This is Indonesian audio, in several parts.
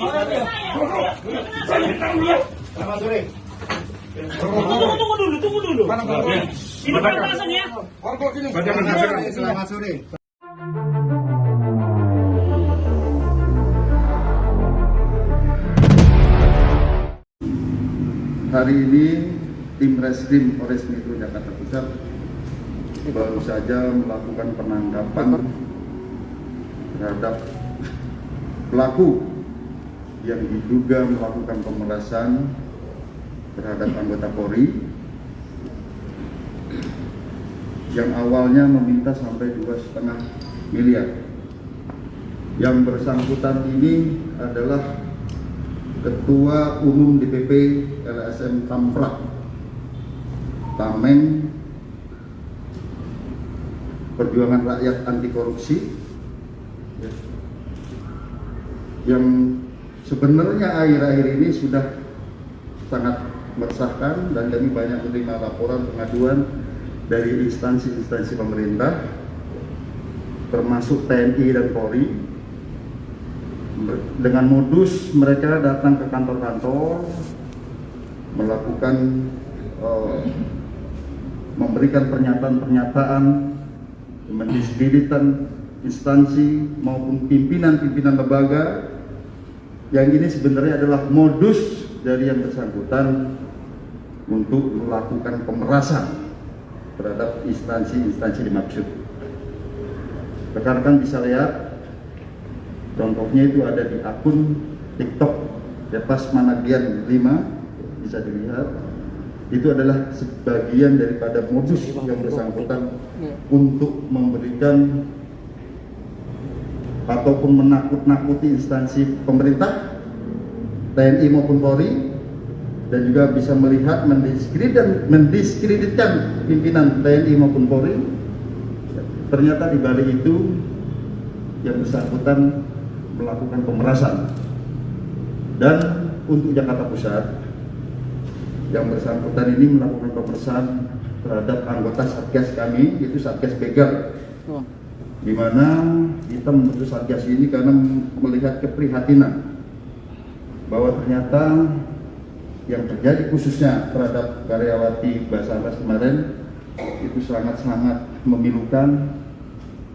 Selamat sore. Tunggu dulu. Ini pembahasannya. Selamat sore. Hari ini tim Reskrim Polres Metro Jakarta Pusat baru saja melakukan penangkapan terhadap pelaku yang diduga melakukan pemerasan terhadap anggota Polri yang awalnya meminta sampai 2,5 miliar. Yang bersangkutan ini adalah Ketua Umum DPP LSM Tamprak Tamen Perjuangan Rakyat Anti Korupsi, yang sebenarnya akhir-akhir ini sudah sangat meresahkan, dan kami banyak menerima laporan pengaduan dari instansi-instansi pemerintah termasuk TNI dan Polri dengan modus mereka datang ke kantor-kantor melakukan memberikan pernyataan-pernyataan mendiskreditkan instansi maupun pimpinan-pimpinan lembaga, yang ini sebenarnya adalah modus dari yang bersangkutan untuk melakukan pemerasan terhadap instansi-instansi dimaksud. Rekan-rekan bisa lihat, contohnya itu ada di akun TikTok Depas Managian 5, bisa dilihat. Itu adalah sebagian daripada modus yang bersangkutan untuk memberikan ataupun menakut-nakuti instansi pemerintah, TNI maupun Polri, dan juga bisa melihat mendiskreditkan pimpinan TNI maupun Polri. Ternyata di balik itu yang bersangkutan melakukan pemerasan. Dan untuk Jakarta Pusat, yang bersangkutan ini melakukan pemerasan terhadap anggota Satgas kami, yaitu Satgas Begal, di mana kita membentuk Satgas ini karena melihat keprihatinan bahwa ternyata yang terjadi khususnya terhadap karyawati Basarnas kemarin itu sangat-sangat memilukan.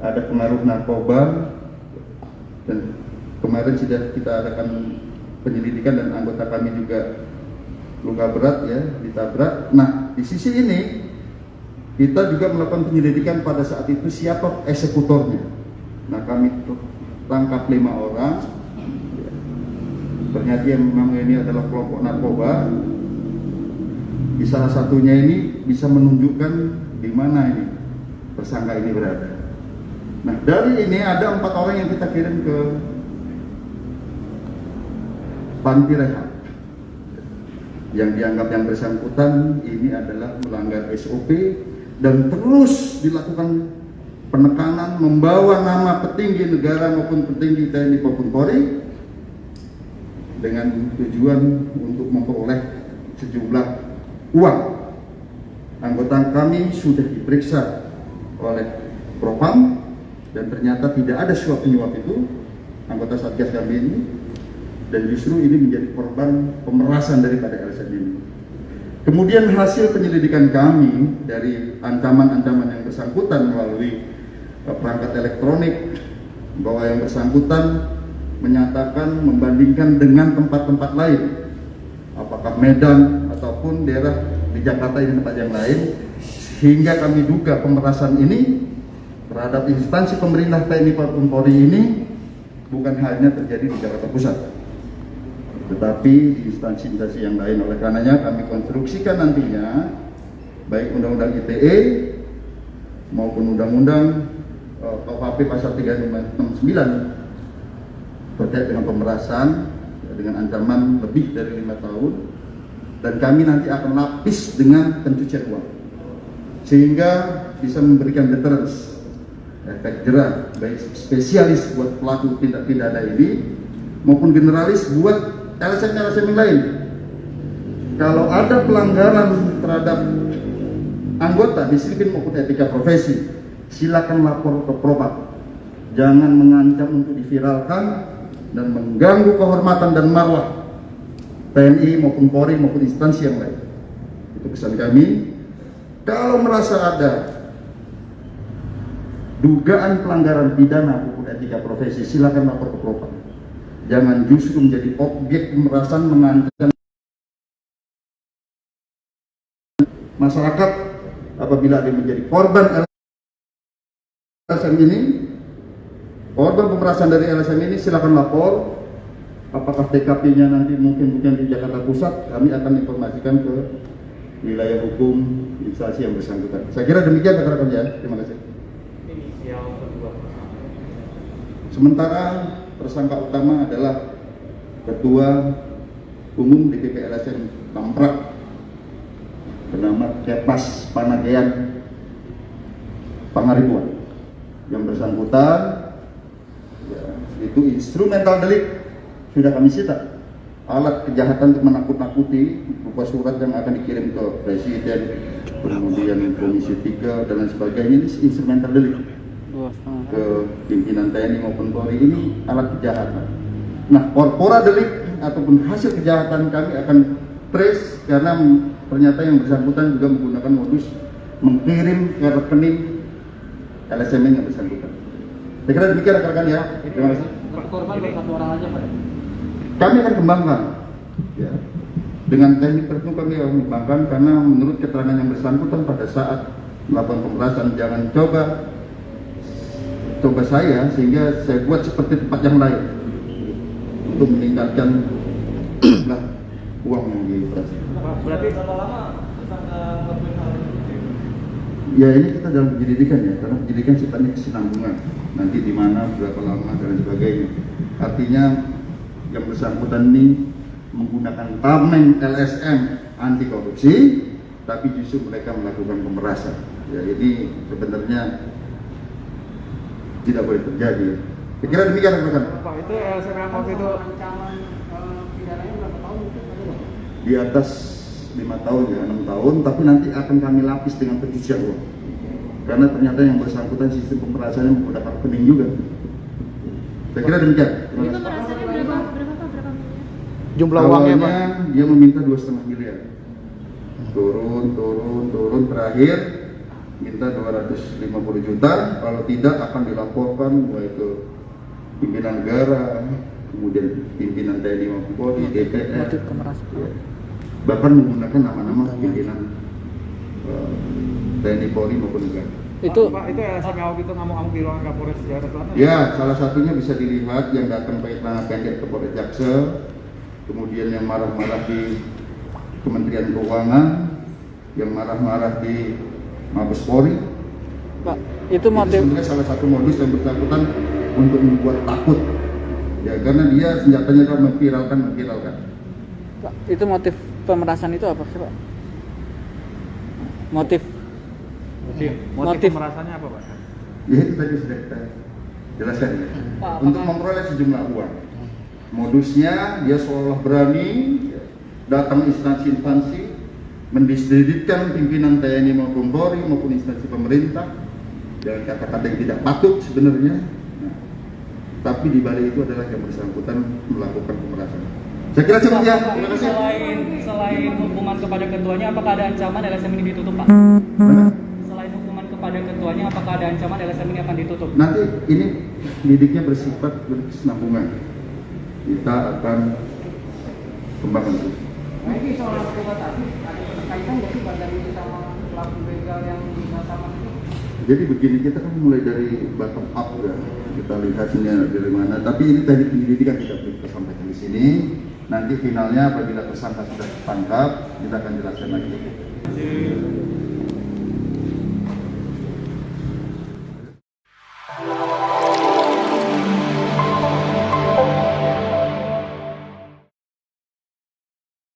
Ada pengaruh narkoba, dan kemarin sudah kita adakan penyelidikan dan anggota kami juga luka berat ya, ditabrak. Nah, di sisi ini kita juga melakukan penyelidikan pada saat itu siapa eksekutornya. Nah, kami tangkap 5 orang. Ternyata yang memang ini adalah kelompok narkoba. Di salah satunya ini bisa menunjukkan di mana ini tersangka ini berada. Nah, dari ini ada 4 orang yang kita kirim ke panti rehab, yang dianggap yang bersangkutan ini adalah melanggar SOP dan terus dilakukan penekanan, membawa nama petinggi negara maupun petinggi TNI maupun Polri dengan tujuan untuk memperoleh sejumlah uang. Anggota kami sudah diperiksa oleh Propam dan ternyata tidak ada suap penyuap itu anggota Satgas kami ini, dan justru ini menjadi korban pemerasan daripada LSM ini. Kemudian hasil penyelidikan kami dari ancaman-ancaman yang bersangkutan melalui perangkat elektronik, bahwa yang bersangkutan menyatakan membandingkan dengan tempat-tempat lain, apakah Medan ataupun daerah di Jakarta ini tempat yang lain, sehingga kami duga pemerasan ini terhadap instansi pemerintah TNI maupun Polri ini bukan hanya terjadi di Jakarta Pusat, tetapi di instansi-instansi yang lain. Oleh karenanya kami konstruksikan nantinya baik Undang-Undang ITE maupun Undang-Undang KUHP pasal 3569 terkait dengan pemerasan dengan ancaman lebih dari 5 tahun, dan kami nanti akan lapis dengan pencucian uang sehingga bisa memberikan deterrence, efek jerah baik spesialis buat pelaku tindak pidana ini maupun generalis buat LSM-LSM yang lain. Kalau ada pelanggaran terhadap anggota disiplin maupun etika profesi, silakan lapor ke Propam. Jangan mengancam untuk diviralkan, dan mengganggu kehormatan dan marwah TNI maupun Polri maupun instansi yang lain. Itu pesan kami. Kalau merasa ada dugaan pelanggaran pidana maupun etika profesi, silakan lapor ke Propam. Jangan justru menjadi objek pemerasan mengancam masyarakat. Apabila ada yang menjadi korban LSM ini, korban pemerasan dari LSM ini, silakan lapor. Apakah TKP-nya nanti mungkin bukan di Jakarta Pusat, kami akan informasikan ke wilayah hukum instansi yang bersangkutan. Saya kira demikian rekan-rekan ya. Terima kasih. Sementara tersangka utama adalah Ketua Umum DPP LSM Lamprak bernama Kepas Panagean Pangaribuan. Yang bersangkutan ya, itu instrumental delik sudah kami sita. Alat kejahatan untuk menakut-nakuti berupa surat yang akan dikirim ke Presiden, kemudian Komisi 3 dan lain sebagainya, ini instrumental delik ke pimpinan TNI maupun Polri, ini alat kejahatan. Nah, korpora delik ataupun hasil kejahatan kami akan trace karena ternyata yang bersangkutan juga menggunakan modus mengirim ke rekening LSM yang bersangkutan. Saya kira demikian rekan-rekan ya. Terima kasih. Korban satu orang aja Pak. Kami akan kembangkan ya. Dengan teknik tertentu kami akan kembangkan karena menurut keterangan yang bersangkutan pada saat melakukan pemerasan, jangan coba saya sehingga saya buat seperti tempat yang lain untuk meningkatkan jumlah uang yang diperas. Berarti berapa lama tersangka ngelakuin hal itu? Ya ini kita dalam penyelidikan ya, karena penyelidikan sifatnya kesinambungan. Nanti di mana, berapa lama dan lain sebagainya. Artinya yang bersangkutan ini menggunakan tameng LSM anti korupsi, tapi justru mereka melakukan pemerasan. Ya ini sebenarnya tidak boleh terjadi. Saya kira demikian rekan. Pak, itu LSM yang waktu itu ancaman pidananya berapa tahun mungkin ada nggak? Di atas 5 tahun ya, 6 tahun, tapi nanti akan kami lapis dengan pencucian uang. Karena ternyata yang bersangkutan sistem pemerasannya menggunakan rekening juga. Saya kira demikian. Itu pemerasannya berapa miliar? jumlah uangnya Pak? Awalnya dia meminta 2,5 miliar. Turun, terakhir minta 250 juta. Kalau tidak akan dilaporkan mulai ke pimpinan negara, kemudian pimpinan TNI maupun Polri, DPR. Ya. Bahkan menggunakan nama-nama pimpinan TNI Polri maupun negara. Itu Pak, itu LSM yang waktu itu ngamuk-ngamuk di ruangan Kapolres Jakarta Selatan. Ya, salah satunya bisa dilihat yang datang pakai celana pendek ke Polres Jaksel, kemudian yang marah-marah di Kementerian Keuangan, yang marah-marah di Mabes Polri. Pak, itu motif sebenarnya salah satu modus yang bersangkutan untuk membuat takut. Ya, karena dia senjatanya kan memviralkan. Pak, itu motif pemerasan itu apa sih Pak? Motif pemerasannya apa Pak? Ya itu tadi sudah kita jelaskan ya. Pak, Untuk memperoleh sejumlah uang. Modusnya dia seolah berani datang instansi-instansi mendiskreditkan pimpinan TNI maupun Polri maupun instansi pemerintah dengan kata-kata yang tidak patut sebenarnya. Nah, tapi di balik itu adalah yang bersangkutan melakukan pemerasan. Saya kira cukup ya. Terima kasih. Selain hukuman kepada ketuanya, apakah ada ancaman LSM ini ditutup, Pak? Mana? Selain hukuman kepada ketuanya, apakah ada ancaman LSM ini akan ditutup? Nanti ini lidiknya bersifat berkesinambungan. Kita akan kembangkan itu. Nah ini soal narkoba tadi ada keterkaitan nggak sih badan itu sama pelaku begal yang sama itu? Jadi begini, kita kan mulai dari bottom up ya, kita lihat ini dari mana. Tapi ini tadi penyelidikan tidak perlu kita sampaikan di sini. Nanti finalnya apabila tersangka sudah ditangkap, kita akan jelaskan lagi.